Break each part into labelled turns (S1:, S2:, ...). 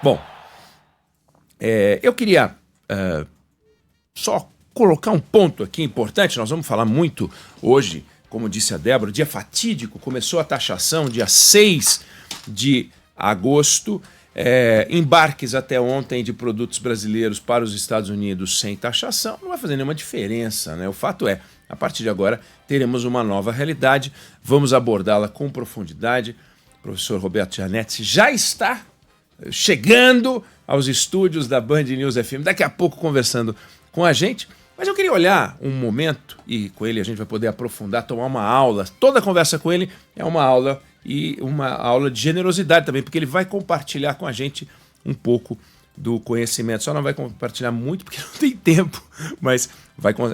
S1: Bom, eu queria só colocar um ponto aqui importante. Nós vamos falar muito hoje, como disse a Débora, dia fatídico, começou a taxação dia 6 de agosto, embarques até ontem de produtos brasileiros para os Estados Unidos sem taxação, não vai fazer nenhuma diferença, né? O fato é, a partir de agora, teremos uma nova realidade, vamos abordá-la com profundidade. O professor Roberto Gianetti já está chegando aos estúdios da Band News FM, daqui a pouco conversando com a gente, mas eu queria olhar um momento, e com ele a gente vai poder aprofundar, tomar uma aula. Toda conversa com ele é uma aula, e uma aula de generosidade também, porque ele vai compartilhar com a gente um pouco do conhecimento. Só não vai compartilhar muito porque não tem tempo, mas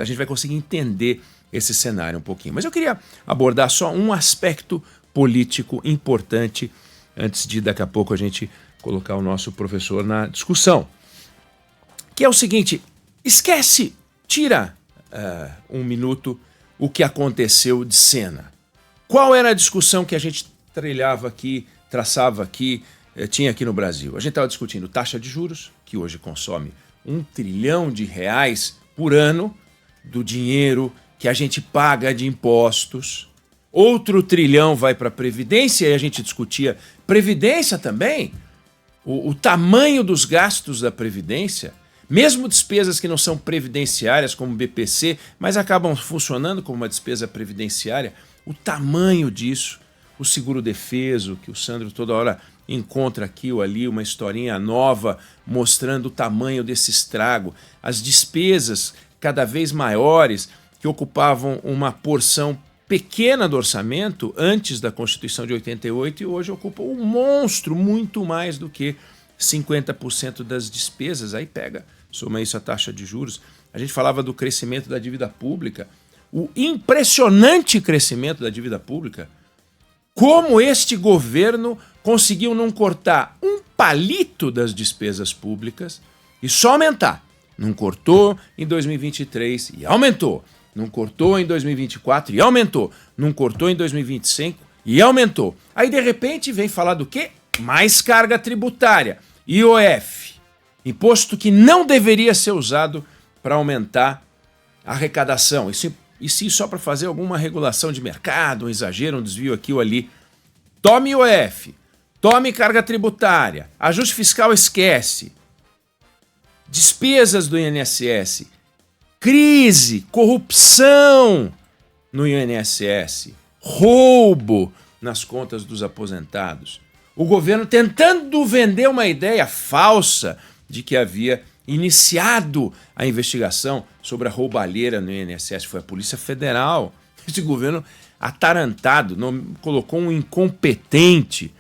S1: a gente vai conseguir entender esse cenário um pouquinho. Mas eu queria abordar só um aspecto político importante antes de daqui a pouco a gente colocar o nosso professor na discussão, que é o seguinte: esquece, tira um minuto o que aconteceu de cena. Qual era a discussão que a gente trilhava aqui, traçava aqui, tinha aqui no Brasil? A gente estava discutindo taxa de juros, que hoje consome R$1 trilhão por ano do dinheiro que a gente paga de impostos. Outro trilhão vai para a Previdência, e a gente discutia Previdência também, o tamanho dos gastos da Previdência, mesmo despesas que não são previdenciárias, como BPC, mas acabam funcionando como uma despesa previdenciária, o tamanho disso, o seguro-defeso, que o Sandro toda hora encontra aqui ou ali, uma historinha nova mostrando o tamanho desse estrago, as despesas cada vez maiores que ocupavam uma porção pequena do orçamento antes da Constituição de 88 e hoje ocupam um monstro, muito mais do que 50% das despesas. Aí soma isso a taxa de juros. A gente falava do crescimento da dívida pública, o impressionante crescimento da dívida pública. Como este governo conseguiu não cortar um palito das despesas públicas e só aumentar. Não cortou em 2023 e aumentou. Não cortou em 2024 e aumentou. Não cortou em 2025 e aumentou. Aí, de repente, vem falar do quê? Mais carga tributária. IOF. Imposto que não deveria ser usado para aumentar a arrecadação. E se só para fazer alguma regulação de mercado, um exagero, um desvio aqui ou ali. Tome IOF. Tome carga tributária. Ajuste fiscal esquece. Despesas do INSS. Crise, corrupção no INSS, roubo nas contas dos aposentados. O governo tentando vender uma ideia falsa de que havia iniciado a investigação sobre a roubalheira no INSS. Foi a Polícia Federal. Esse governo atarantado colocou um incompetente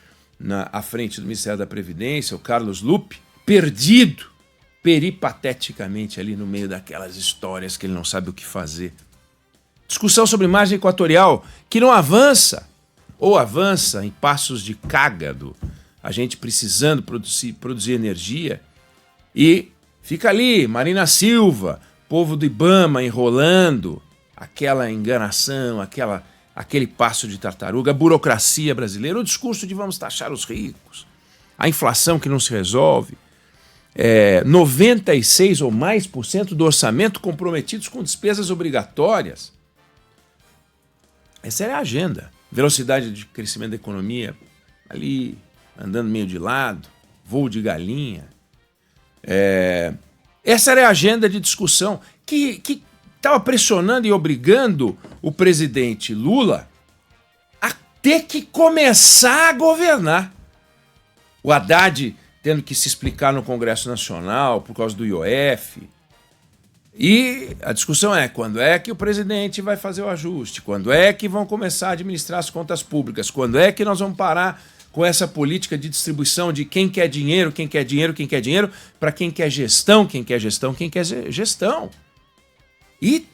S1: à frente do Ministério da Previdência, o Carlos Lupe, perdido peripateticamente ali no meio daquelas histórias que ele não sabe o que fazer. Discussão sobre margem equatorial que não avança, ou avança em passos de cágado, a gente precisando produzir energia, e fica ali Marina Silva, povo do Ibama enrolando, aquela enganação, aquele passo de tartaruga, a burocracia brasileira, o discurso de vamos taxar os ricos, a inflação que não se resolve, 96% ou mais do orçamento comprometidos com despesas obrigatórias. Essa era a agenda. Velocidade de crescimento da economia, ali andando meio de lado, voo de galinha. Essa era a agenda de discussão que estava pressionando e obrigando o presidente Lula a ter que começar a governar. O Haddad tendo que se explicar no Congresso Nacional por causa do IOF. E a discussão é quando é que o presidente vai fazer o ajuste, quando é que vão começar a administrar as contas públicas, quando é que nós vamos parar com essa política de distribuição de quem quer dinheiro, para quem quer gestão, quem quer gestão. E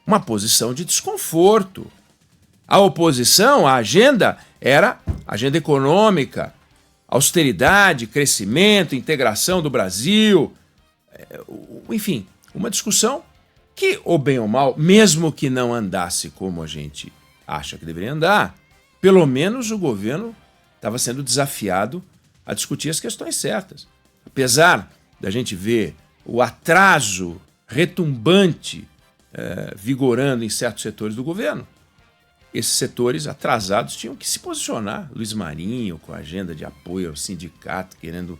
S1: uma posição de desconforto. A oposição, a agenda era agenda econômica, austeridade, crescimento, integração do Brasil, enfim, uma discussão que, ou bem ou mal, mesmo que não andasse como a gente acha que deveria andar, pelo menos o governo estava sendo desafiado a discutir as questões certas. apesar da gente ver o atraso retumbante vigorando em certos setores do governo, esses setores atrasados tinham que se posicionar. Luiz Marinho, com a agenda de apoio ao sindicato, querendo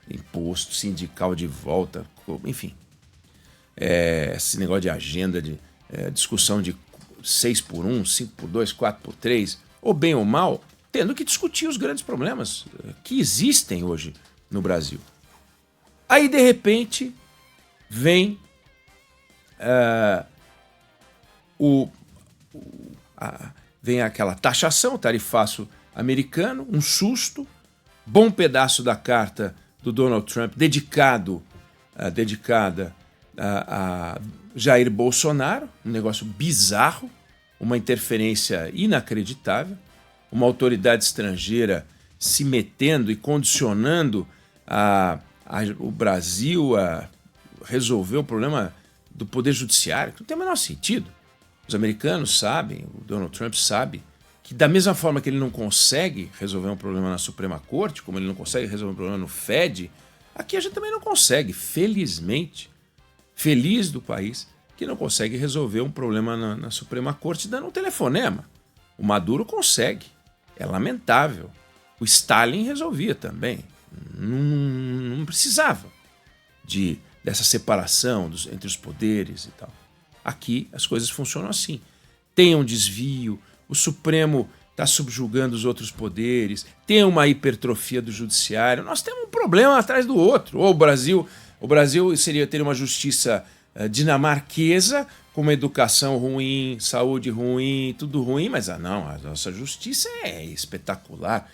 S1: imposto sindical de volta, enfim. Esse negócio de agenda, de discussão de 6x1, 5x2, 4x3, ou bem ou mal, tendo que discutir os grandes problemas que existem hoje no Brasil. Aí, de repente, vem vem aquela taxação, tarifaço americano, um susto, bom pedaço da carta do Donald Trump dedicada a Jair Bolsonaro, um negócio bizarro, uma interferência inacreditável, uma autoridade estrangeira se metendo e condicionando o Brasil a resolver o problema do poder judiciário, que não tem o menor sentido. Os americanos sabem, o Donald Trump sabe, que da mesma forma que ele não consegue resolver um problema na Suprema Corte, como ele não consegue resolver um problema no Fed, aqui a gente também não consegue, felizmente. Feliz do país que não consegue resolver um problema na Suprema Corte dando um telefonema. O Maduro consegue. É lamentável. O Stalin resolvia também. Não precisava dessa separação entre os poderes e tal. Aqui as coisas funcionam assim. Tem um desvio, o Supremo está subjugando os outros poderes, tem uma hipertrofia do judiciário. Nós temos um problema atrás do outro. Ou o Brasil teria uma justiça dinamarquesa, com uma educação ruim, saúde ruim, tudo ruim, mas não, a nossa justiça é espetacular.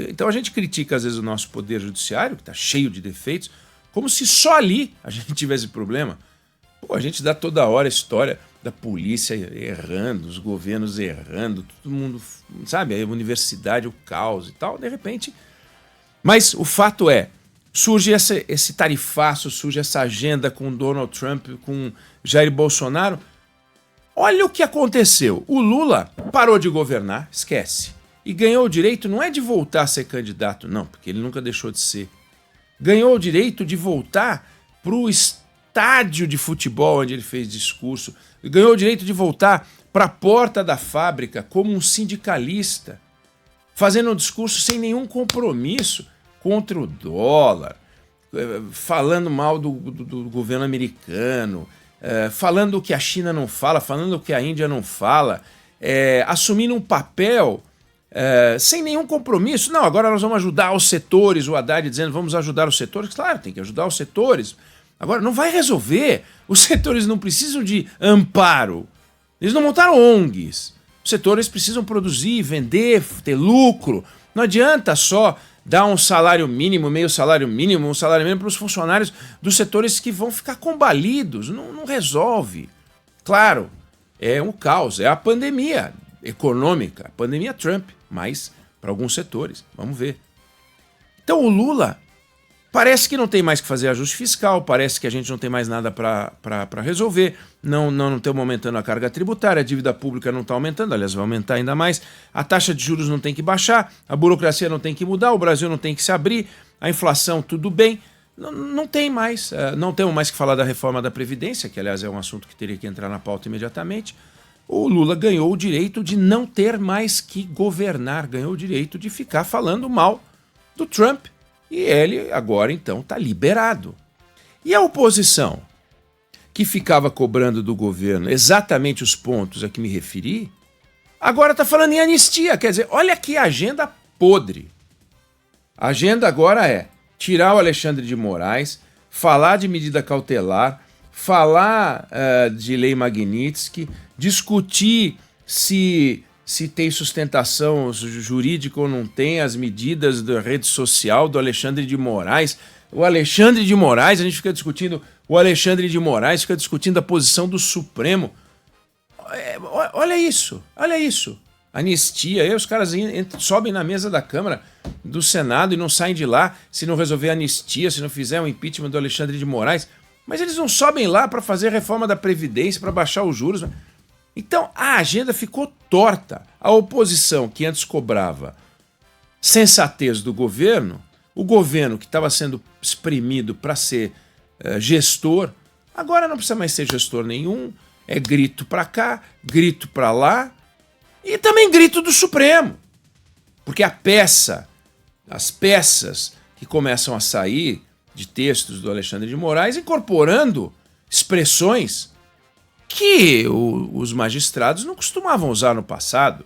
S1: Então a gente critica às vezes o nosso poder judiciário, que está cheio de defeitos, como se só ali a gente tivesse problema. A gente dá toda hora a história da polícia errando, os governos errando, todo mundo, sabe, a universidade, o caos e tal, de repente. Mas o fato é, surge esse tarifaço, surge essa agenda com Donald Trump, com Jair Bolsonaro. Olha o que aconteceu. O Lula parou de governar, esquece. E ganhou o direito, não é de voltar a ser candidato, não, porque ele nunca deixou de ser. Ganhou o direito de voltar para o estádio de futebol onde ele fez discurso. Ganhou o direito de voltar para a porta da fábrica como um sindicalista, fazendo um discurso sem nenhum compromisso contra o dólar, falando mal do governo americano, falando o que a China não fala, falando o que a Índia não fala, assumindo um papel sem nenhum compromisso. Não, agora nós vamos ajudar os setores, o Haddad dizendo vamos ajudar os setores. Claro, tem que ajudar os setores. Agora, não vai resolver. Os setores não precisam de amparo. Eles não montaram ONGs. Os setores precisam produzir, vender, ter lucro. Não adianta só dar um salário mínimo, meio salário mínimo, um salário mínimo para os funcionários dos setores que vão ficar combalidos. Não resolve. Claro, é um caos. É a pandemia econômica, a pandemia Trump, mas para alguns setores. Vamos ver. Então o Lula parece que não tem mais que fazer ajuste fiscal, parece que a gente não tem mais nada para resolver, não estamos aumentando a carga tributária, a dívida pública não está aumentando, aliás, vai aumentar ainda mais, a taxa de juros não tem que baixar, a burocracia não tem que mudar, o Brasil não tem que se abrir, a inflação tudo bem, não tem mais, não temos mais que falar da reforma da Previdência, que aliás é um assunto que teria que entrar na pauta imediatamente. O Lula ganhou o direito de não ter mais que governar, ganhou o direito de ficar falando mal do Trump. E ele agora, então, está liberado. E a oposição, que ficava cobrando do governo exatamente os pontos a que me referi, agora está falando em anistia. Quer dizer, olha que agenda podre. A agenda agora é tirar o Alexandre de Moraes, falar de medida cautelar, falar de lei Magnitsky, discutir se tem sustentação jurídica ou não tem, as medidas da rede social do Alexandre de Moraes. O Alexandre de Moraes, a gente fica discutindo o Alexandre de Moraes, fica discutindo a posição do Supremo. Olha isso. Anistia, aí os caras sobem na mesa da Câmara, do Senado e não saem de lá se não resolver a anistia, se não fizer um impeachment do Alexandre de Moraes. Mas eles não sobem lá para fazer a reforma da Previdência, para baixar os juros. Então a agenda ficou torta. A oposição, que antes cobrava sensatez do governo, O governo que estava sendo espremido para ser gestor, agora não precisa mais ser gestor nenhum, é grito para cá, grito para lá e também grito do Supremo. Porque as peças que começam a sair de textos do Alexandre de Moraes incorporando expressões que os magistrados não costumavam usar no passado.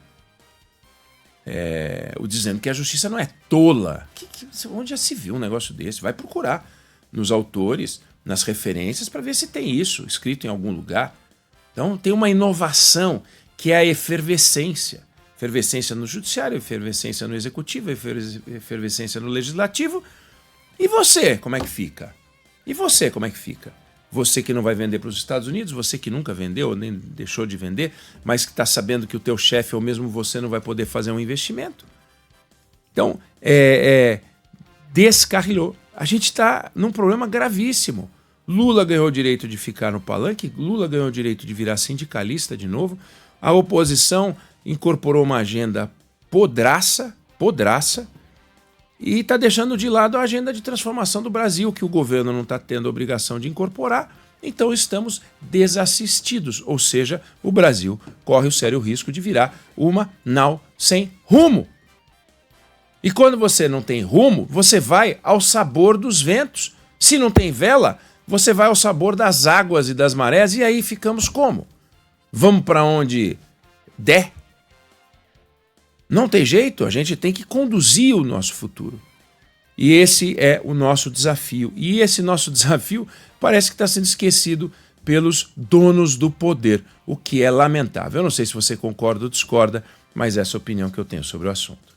S1: Dizendo que a justiça não é tola. Onde já se viu um negócio desse? Vai procurar nos autores, nas referências, para ver se tem isso escrito em algum lugar. Então tem uma inovação que é a efervescência. Efervescência no judiciário, efervescência no executivo, efervescência no legislativo. E você, como é que fica? E você, como é que fica? Você que não vai vender para os Estados Unidos, você que nunca vendeu, nem deixou de vender, mas que está sabendo que o teu chefe ou mesmo você não vai poder fazer um investimento. Então, descarrilhou. A gente está num problema gravíssimo. Lula ganhou o direito de ficar no palanque, Lula ganhou o direito de virar sindicalista de novo, a oposição incorporou uma agenda podraça, e está deixando de lado a agenda de transformação do Brasil, que o governo não está tendo a obrigação de incorporar, então estamos desassistidos, ou seja, o Brasil corre o sério risco de virar uma nau sem rumo. E quando você não tem rumo, você vai ao sabor dos ventos. Se não tem vela, você vai ao sabor das águas e das marés, e aí ficamos como? Vamos para onde der? Não tem jeito, a gente tem que conduzir o nosso futuro. E esse é o nosso desafio. E esse nosso desafio parece que está sendo esquecido pelos donos do poder, o que é lamentável. Eu não sei se você concorda ou discorda, mas essa é a opinião que eu tenho sobre o assunto.